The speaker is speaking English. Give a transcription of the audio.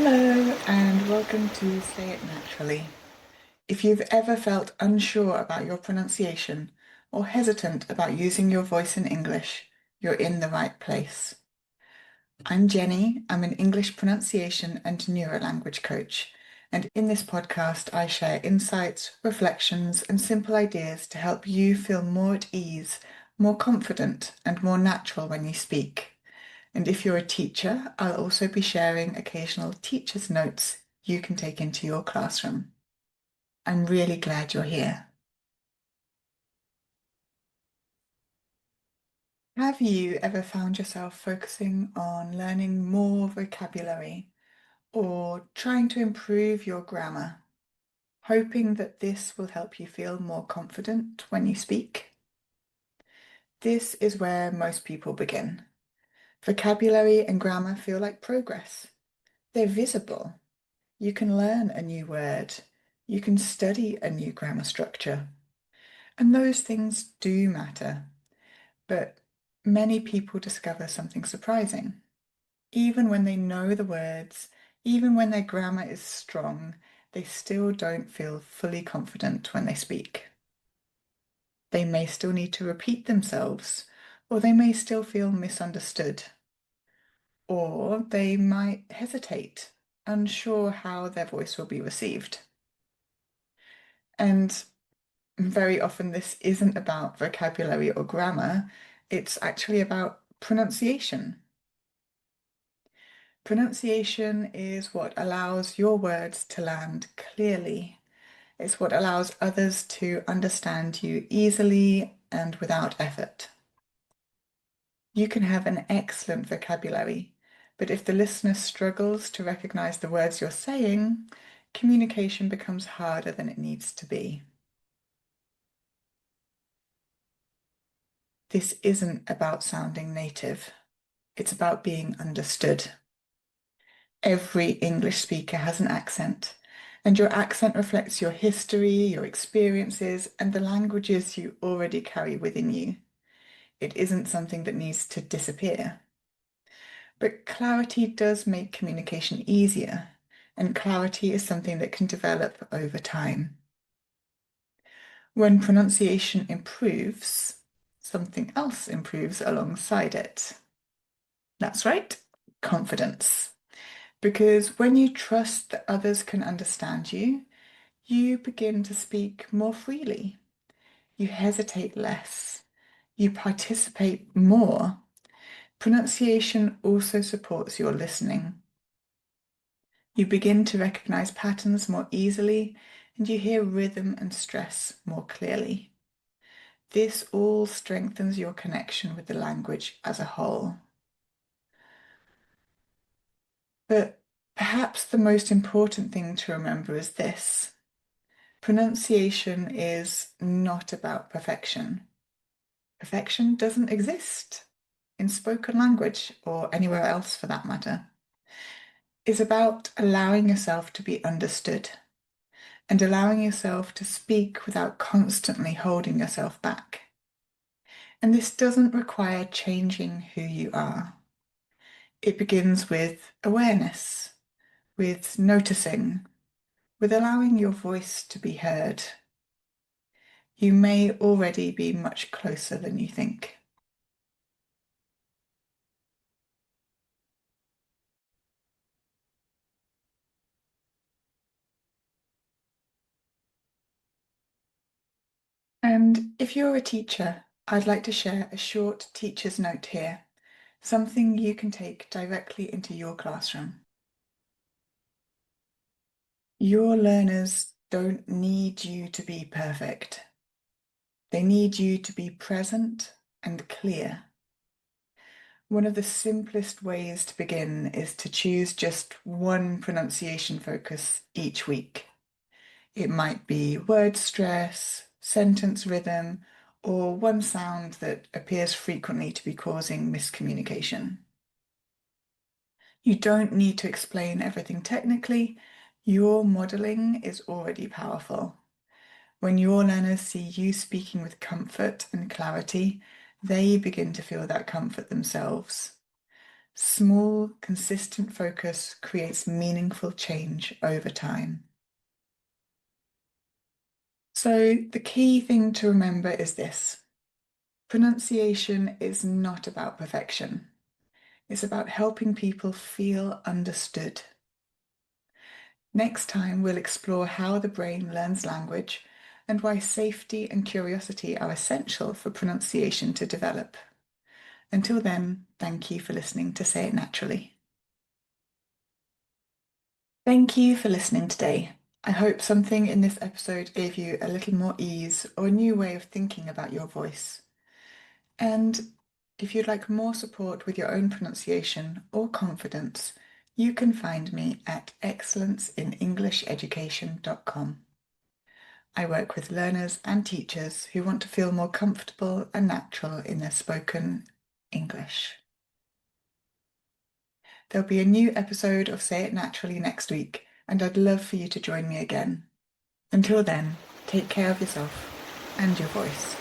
Hello, and welcome to Say It Naturally. If you've ever felt unsure about your pronunciation or hesitant about using your voice in English, you're in the right place. I'm Jenny. I'm an English pronunciation and neurolanguage coach. And in this podcast, I share insights, reflections, and simple ideas to help you feel more at ease, more confident, and more natural when you speak. And if you're a teacher, I'll also be sharing occasional teacher's notes you can take into your classroom. I'm really glad you're here. Have you ever found yourself focusing on learning more vocabulary or trying to improve your grammar, hoping that this will help you feel more confident when you speak? This is where most people begin. Vocabulary and grammar feel like progress. They're visible. You can learn a new word. You can study a new grammar structure. And those things do matter. But many people discover something surprising. Even when they know the words, even when their grammar is strong, they still don't feel fully confident when they speak. They may still need to repeat themselves, or they may still feel misunderstood, or they might hesitate, unsure how their voice will be received. And very often, this isn't about vocabulary or grammar, it's actually about pronunciation. Pronunciation is what allows your words to land clearly. It's what allows others to understand you easily and without effort. You can have an excellent vocabulary, but if the listener struggles to recognize the words you're saying, communication becomes harder than it needs to be. This isn't about sounding native. It's about being understood. Every English speaker has an accent, and your accent reflects your history, your experiences, and the languages you already carry within you. It isn't something that needs to disappear. But clarity does make communication easier, and clarity is something that can develop over time. When pronunciation improves, something else improves alongside it. That's right, confidence. Because when you trust that others can understand you, you begin to speak more freely. You hesitate less. You participate more. Pronunciation also supports your listening. You begin to recognize patterns more easily and you hear rhythm and stress more clearly. This all strengthens your connection with the language as a whole. But perhaps the most important thing to remember is this. Pronunciation is not about perfection. Perfection doesn't exist in spoken language or anywhere else for that matter. It's about allowing yourself to be understood and allowing yourself to speak without constantly holding yourself back. And this doesn't require changing who you are. It begins with awareness, with noticing, with allowing your voice to be heard. You may already be much closer than you think. And if you're a teacher, I'd like to share a short teacher's note here, something you can take directly into your classroom. Your learners don't need you to be perfect. They need you to be present and clear. One of the simplest ways to begin is to choose just one pronunciation focus each week. It might be word stress, sentence rhythm, or one sound that appears frequently to be causing miscommunication. You don't need to explain everything technically. Your modeling is already powerful. When your learners see you speaking with comfort and clarity, they begin to feel that comfort themselves. Small, consistent focus creates meaningful change over time. So the key thing to remember is this. Pronunciation is not about perfection. It's about helping people feel understood. Next time, we'll explore how the brain learns language and why safety and curiosity are essential for pronunciation to develop. Until then, thank you for listening to Say It Naturally. Thank you for listening today. I hope something in this episode gave you a little more ease or a new way of thinking about your voice. And if you'd like more support with your own pronunciation or confidence, you can find me at excellenceinenglisheducation.com. I work with learners and teachers who want to feel more comfortable and natural in their spoken English. There'll be a new episode of Say It Naturally next week, and I'd love for you to join me again. Until then, take care of yourself and your voice.